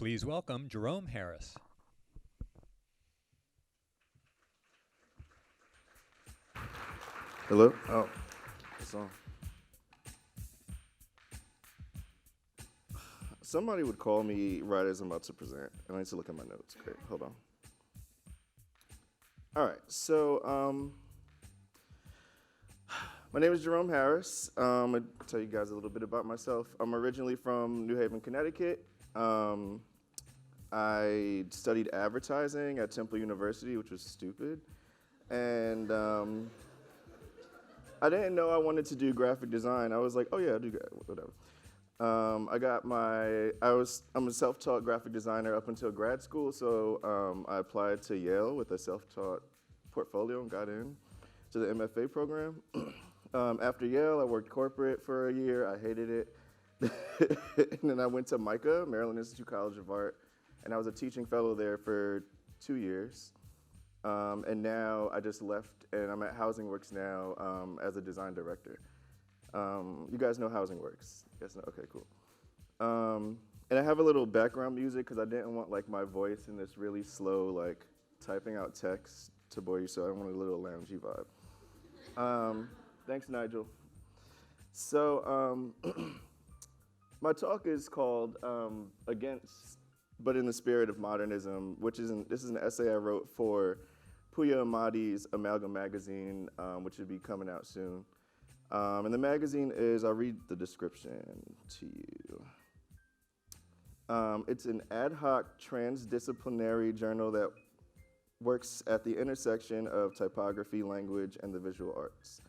Please welcome Jerome Harris. Hello? Oh, it's on. Somebody would call me right as I'm about to present, and I need to look at my notes. Great, hold on. All right, so my name is Jerome Harris. I'll tell you guys a little bit about myself. I'm originally from New Haven, Connecticut. I studied advertising at Temple University, which was stupid. And I didn't know I wanted to do graphic design. I was like, oh yeah, I'll do whatever. I'm a self-taught graphic designer up until grad school, so I applied to Yale with a self-taught portfolio and got in to the MFA program. After Yale, I worked corporate for a year. I hated it. And then I went to MICA, Maryland Institute College of Art, and I was a teaching fellow there for 2 years. And now I just left, and I'm at Housing Works now as a design director. You guys know Housing Works? Yes, no? Okay, cool. And I have a little background music because I didn't want like my voice in this really slow like typing out text to bore you, so I wanted a little loungy vibe. Thanks, Nigel. So my talk is called Against, but in the Spirit of Modernism, this is an essay I wrote for Puya Amadi's Amalgam magazine, which will be coming out soon. And the magazine is, I'll read the description to you. It's an ad hoc transdisciplinary journal that works at the intersection of typography, language, and the visual arts.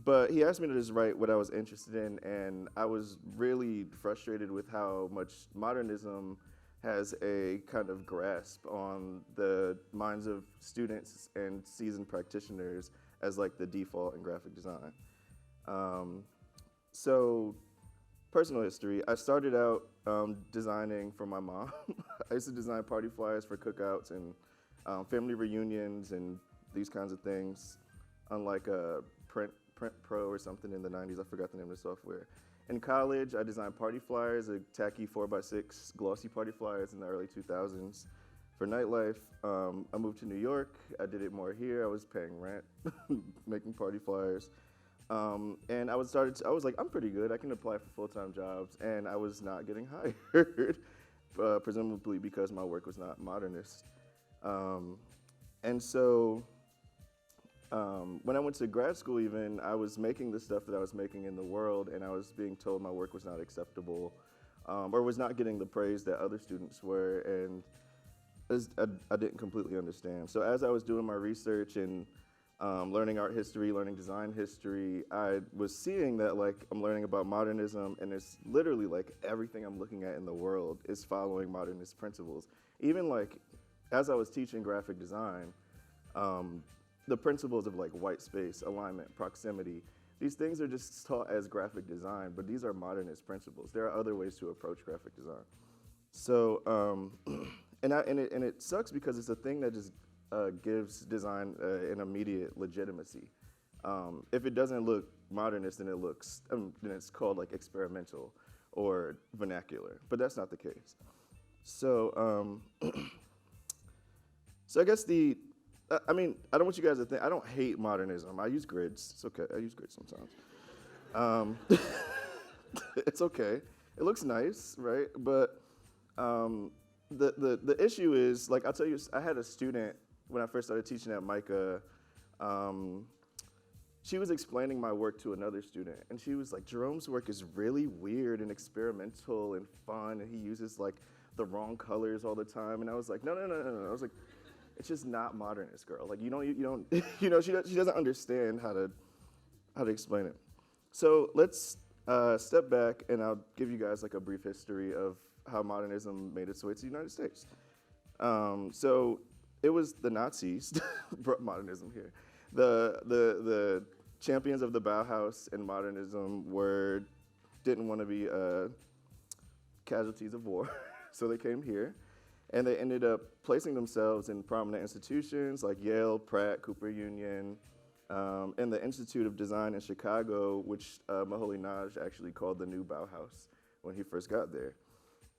But he asked me to just write what I was interested in, and I was really frustrated with how much modernism has a kind of grasp on the minds of students and seasoned practitioners as like the default in graphic design. So, personal history, I started out designing for my mom. I used to design party flyers for cookouts and family reunions and these kinds of things, unlike a Print Pro or something in the 90s. I forgot the name of the software. In college, I designed party flyers, a tacky 4x6 glossy party flyers in the early 2000s. For nightlife, I moved to New York. I did it more here. I was paying rent, making party flyers. And I was like, I'm pretty good. I can apply for full-time jobs. And I was not getting hired, presumably because my work was not modernist. And so when I went to grad school even, I was making the stuff that I was making in the world, and I was being told my work was not acceptable or was not getting the praise that other students were. And I didn't completely understand. So as I was doing my research and learning art history, learning design history, I was seeing that like I'm learning about modernism, and it's literally like everything I'm looking at in the world is following modernist principles. Even like as I was teaching graphic design, the principles of like white space, alignment, proximity, these things are just taught as graphic design, but these are modernist principles. There are other ways to approach graphic design. So. And it sucks because it's a thing that just gives design an immediate legitimacy. If it doesn't look modernist, then then it's called like experimental or vernacular. But that's not the case. So, so I guess I don't want you guys to think I don't hate modernism. I use grids. It's okay. I use grids sometimes. It's okay. It looks nice, right? But the issue is, like, I'll tell you, I had a student when I first started teaching at MICA. She was explaining my work to another student, and she was like, Jerome's work is really weird and experimental and fun, and he uses like the wrong colors all the time. And I was like, no. I was like, it's just not modernist, girl. Like, you don't, she doesn't understand how to explain it. So let's step back, and I'll give you guys like a brief history of how modernism made its way to the United States. So it was the Nazis brought modernism here. The champions of the Bauhaus and modernism didn't want to be casualties of war, so they came here, and they ended up placing themselves in prominent institutions like Yale, Pratt, Cooper Union, and the Institute of Design in Chicago, which Moholy-Nagy actually called the new Bauhaus when he first got there.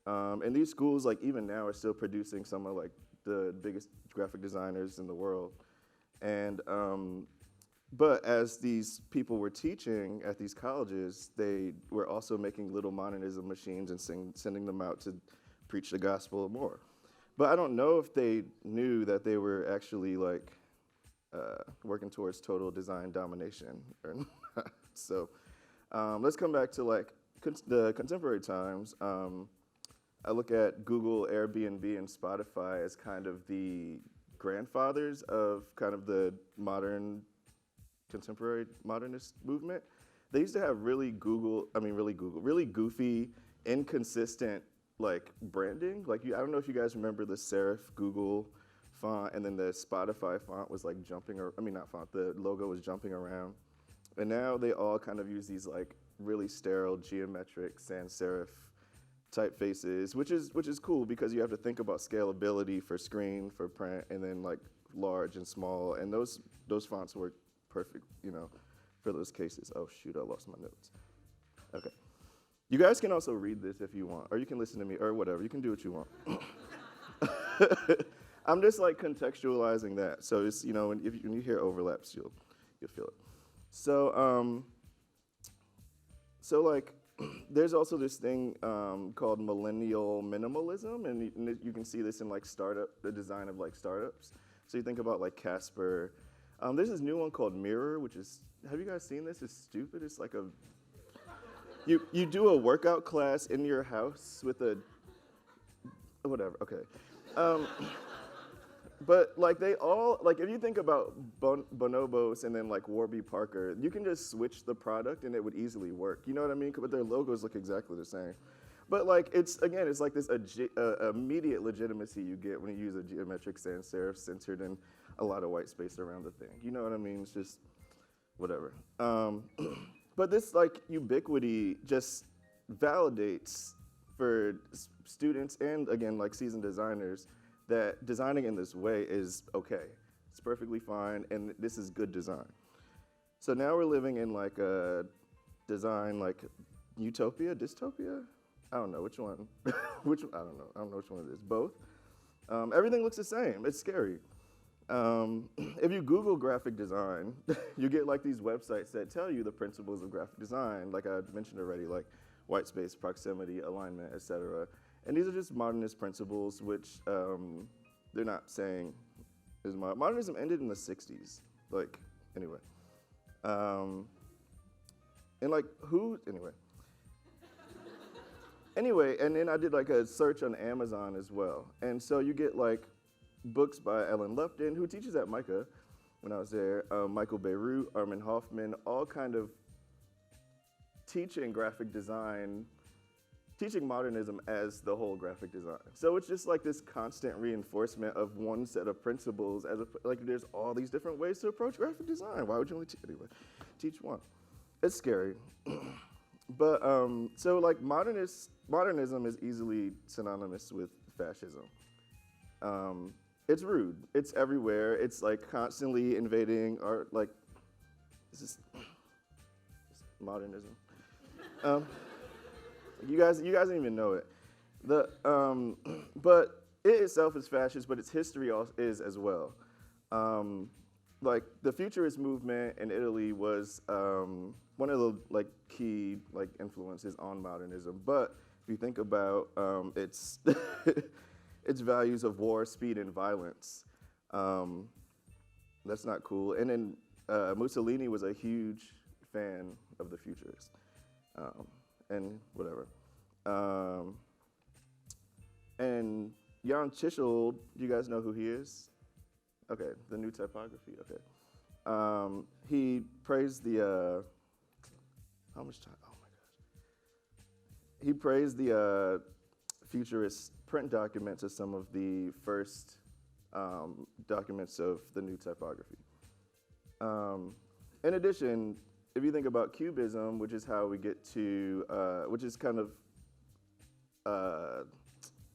And these schools, like even now, are still producing some of like the biggest graphic designers in the world. And but as these people were teaching at these colleges, they were also making little modernism machines and sending them out to preach the gospel more. But I don't know if they knew that they were actually like working towards total design domination or not. So let's come back to like the contemporary times. I look at Google, Airbnb, and Spotify as kind of the grandfathers of kind of the modern contemporary modernist movement. They used to have really goofy, inconsistent like branding. Like I don't know if you guys remember the serif Google font, and then the Spotify font was like jumping, or I mean not font, the logo was jumping around. And now they all kind of use these like really sterile geometric sans serif typefaces, which is cool because you have to think about scalability for screen, for print, and then like large and small, and those fonts work perfect, for those cases. Oh shoot, I lost my notes. Okay. You guys can also read this if you want, or you can listen to me, or whatever. You can do what you want. I'm just like contextualizing that. So it's, when you hear overlaps, you'll feel it. So like, there's also this thing called Millennial Minimalism, and you can see this in like the design of like startups. So you think about like Casper. There's this new one called Mirror, which is, have you guys seen this? It's stupid. It's like you do a workout class in your house with whatever, okay. But like they all, like if you think about Bonobos and then like Warby Parker, you can just switch the product and it would easily work. You know what I mean? But their logos look exactly the same. But like it's like this immediate legitimacy you get when you use a geometric sans serif centered in a lot of white space around the thing. You know what I mean? It's just whatever. But this like ubiquity just validates for students and again like seasoned designers that designing in this way is okay. It's perfectly fine, and this is good design. So now we're living in like a design like utopia, dystopia? I don't know which one. I don't know which one it is. Both. Everything looks the same. It's scary. If you Google graphic design, you get like these websites that tell you the principles of graphic design, like I mentioned already, like white space, proximity, alignment, etc. And these are just modernist principles, which they're not saying is modernism ended in the 60s. Like, anyway. And like, Anyway, and then I did like a search on Amazon as well. And so you get like books by Ellen Lupton, who teaches at Micah when I was there, Michael Beirut, Armin Hoffman, all kind of teaching graphic design, teaching modernism as the whole graphic design. So it's just like this constant reinforcement of one set of principles like there's all these different ways to approach graphic design. Why would you only teach one? It's scary. But so like modernism is easily synonymous with fascism. It's rude. It's everywhere. It's like constantly invading art. Like, this is modernism. You guys don't even know it. But it itself is fascist, but its history is as well. Like the Futurist movement in Italy was one of the like key like influences on modernism. But if you think about its its values of war, speed, and violence, that's not cool. And then Mussolini was a huge fan of the Futurists. And whatever. And Jan Tschichold, do you guys know who he is? Okay, the new typography, okay. He praised the, how much time, oh my gosh. He praised the futurist print documents as some of the first documents of the new typography. In addition, if you think about Cubism, which is how we get to, which is kind of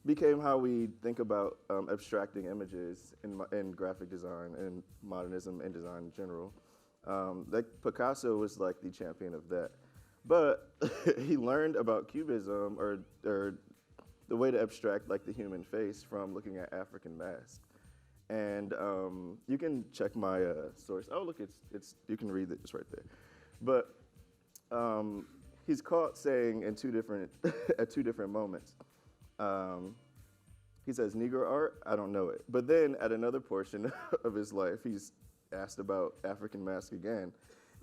became how we think about abstracting images in graphic design and modernism and design in general. Like Picasso was like the champion of that. But he learned about Cubism or the way to abstract like the human face from looking at African masks. And you can check my source. Oh, look, it's you can read it, it's right there. But he's caught saying in two different at two different moments. He says, "Negro art, I don't know it." But then at another portion of his life, he's asked about African mask again,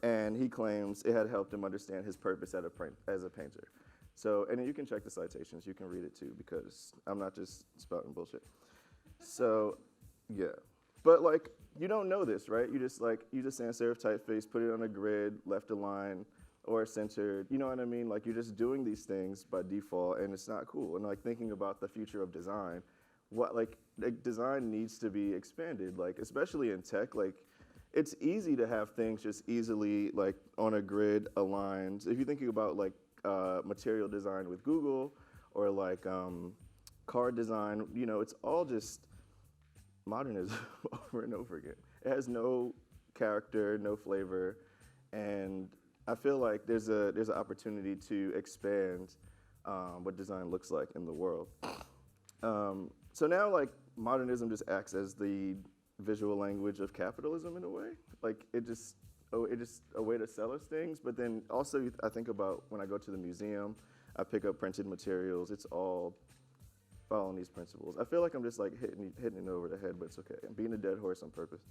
and he claims it had helped him understand his purpose as a painter. So, and you can check the citations, you can read it too, because I'm not just spouting bullshit. So, yeah. But like, you don't know this, right? You just sans serif typeface, put it on a grid, left align, or centered, you know what I mean? Like, you're just doing these things by default, and it's not cool. And like, thinking about the future of design, design needs to be expanded, like, especially in tech. Like, it's easy to have things just easily, like, on a grid, aligned. If you're thinking about, like, material design with Google, or like car design, you know, it's all just modernism over and over again. It has no character, no flavor, and I feel like there's an opportunity to expand what design looks like in the world. So now, like, modernism just acts as the visual language of capitalism in a way. Like, it's just a way to sell us things. But then also, I think about when I go to the museum, I pick up printed materials. It's all following these principles. I feel like I'm just like hitting it over the head, but it's okay. I'm beating a dead horse on purpose.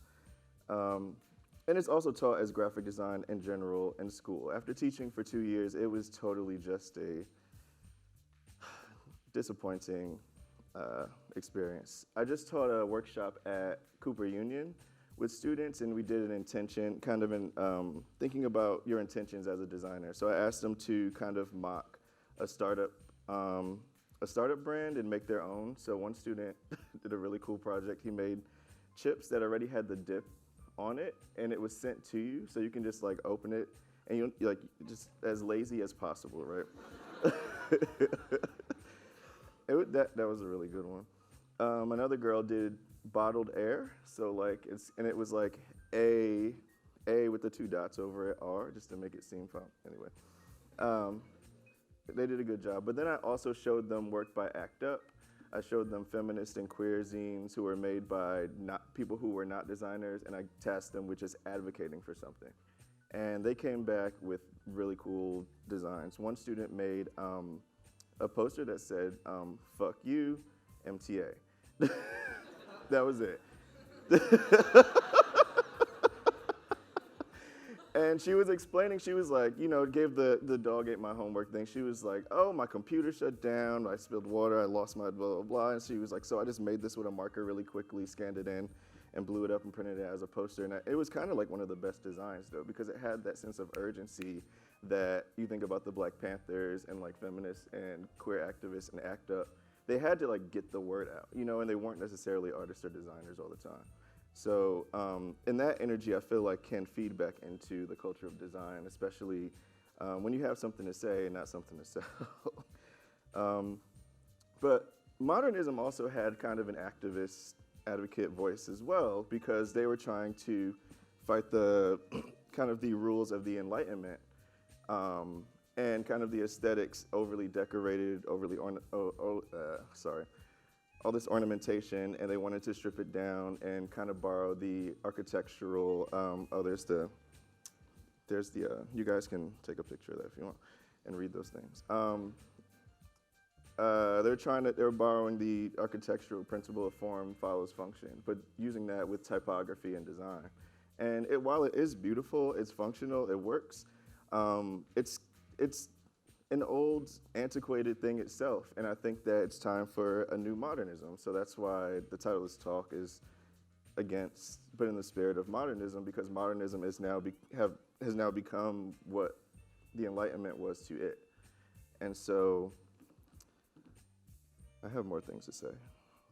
And it's also taught as graphic design in general in school. After teaching for 2 years, it was totally just a disappointing experience. I just taught a workshop at Cooper Union with students, and we did an intention, kind of thinking about your intentions as a designer. So I asked them to kind of mock a startup brand and make their own. So one student did a really cool project. He made chips that already had the dip on it, and it was sent to you, so you can just like open it, and you're like just as lazy as possible, right? That was a really good one. Another girl did bottled air, so like it was like A with the 2 dots over it, R, just to make it seem fun. Anyway, they did a good job. But then I also showed them work by ACT UP. I showed them feminist and queer zines who were made by people who were not designers, and I tasked them with just advocating for something. And they came back with really cool designs. One student made a poster that said, "Fuck you, MTA." That was it. And she was explaining, she was like, you know, gave the dog ate my homework thing. She was like, "Oh, my computer shut down, I spilled water, I lost my blah, blah, blah." And she was like, "So I just made this with a marker really quickly, scanned it in, and blew it up and printed it as a poster." And it was kind of like one of the best designs, though, because it had that sense of urgency that you think about the Black Panthers and like feminists and queer activists and ACT UP. They had to like get the word out, you know, and they weren't necessarily artists or designers all the time. So, and that energy I feel like can feed back into the culture of design, especially when you have something to say and not something to sell. But modernism also had kind of an activist advocate voice as well, because they were trying to fight the kind of the rules of the Enlightenment and kind of the aesthetics, overly decorated, all this ornamentation, and they wanted to strip it down and kind of borrow the architectural, you guys can take a picture of that if you want and read those things. They were borrowing the architectural principle of form follows function, but using that with typography and design. And while it is beautiful, it's functional, it works, it's an old, antiquated thing itself, and I think that it's time for a new modernism. So that's why the title of this talk is against, but in the spirit of modernism, because modernism has now become what the Enlightenment was to it. And so, I have more things to say.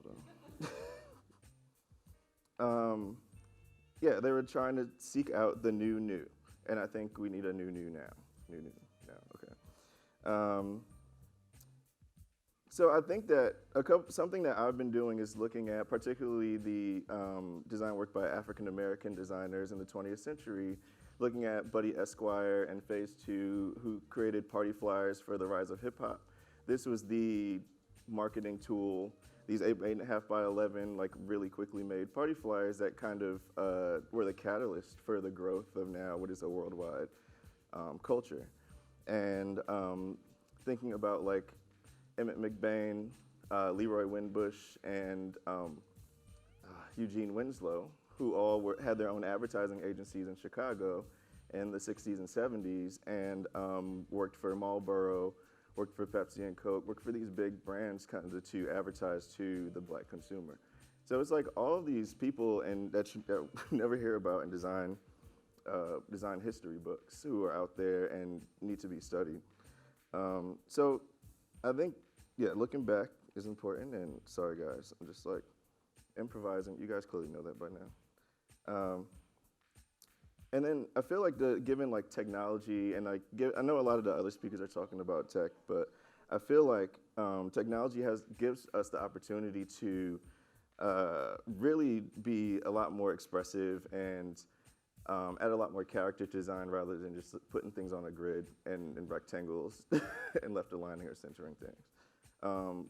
Hold on. Yeah, they were trying to seek out the new, and I think we need a new now. Okay. So I think that something that I've been doing is looking at particularly the design work by African American designers in the 20th century, looking at Buddy Esquire and Phase 2, who created party flyers for the rise of hip hop. This was the marketing tool, these 8.5 by 11, like really quickly made party flyers that kind of were the catalyst for the growth of now what is a worldwide culture. And thinking about like Emmett McBain, Leroy Winbush, and Eugene Winslow, who all had their own advertising agencies in Chicago in the 60s and 70s, and worked for Marlboro, worked for Pepsi and Coke, worked for these big brands kind of to advertise to the black consumer. So it's like all of these people and that you never hear about in design history books who are out there and need to be studied. So I think, yeah, looking back is important, and sorry guys, I'm just like improvising. You guys clearly know that by now. And then I feel like given like technology, and I know a lot of the other speakers are talking about tech, but I feel like technology gives us the opportunity to really be a lot more expressive and add a lot more character to design rather than just putting things on a grid and in rectangles and left aligning or centering things.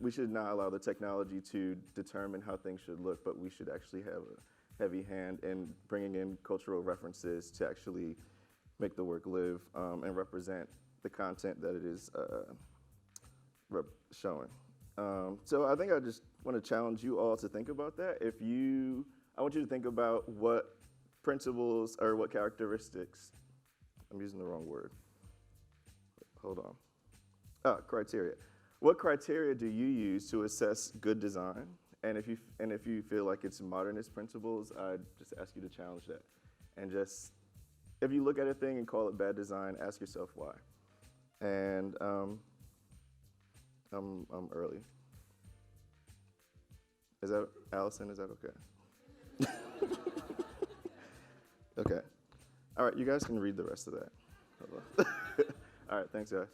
We should not allow the technology to determine how things should look, but we should actually have a heavy hand in bringing in cultural references to actually make the work live and represent the content that it is showing. So I think I just want to challenge you all to think about that. I want you to think about what principles or what characteristics, I'm using the wrong word. Hold on. Criteria. What criteria do you use to assess good design? And if you feel like it's modernist principles, I'd just ask you to challenge that. And just, if you look at a thing and call it bad design, ask yourself why. And I'm early. Is that, Allison, is that okay? Okay. All right, you guys can read the rest of that. All right, thanks guys.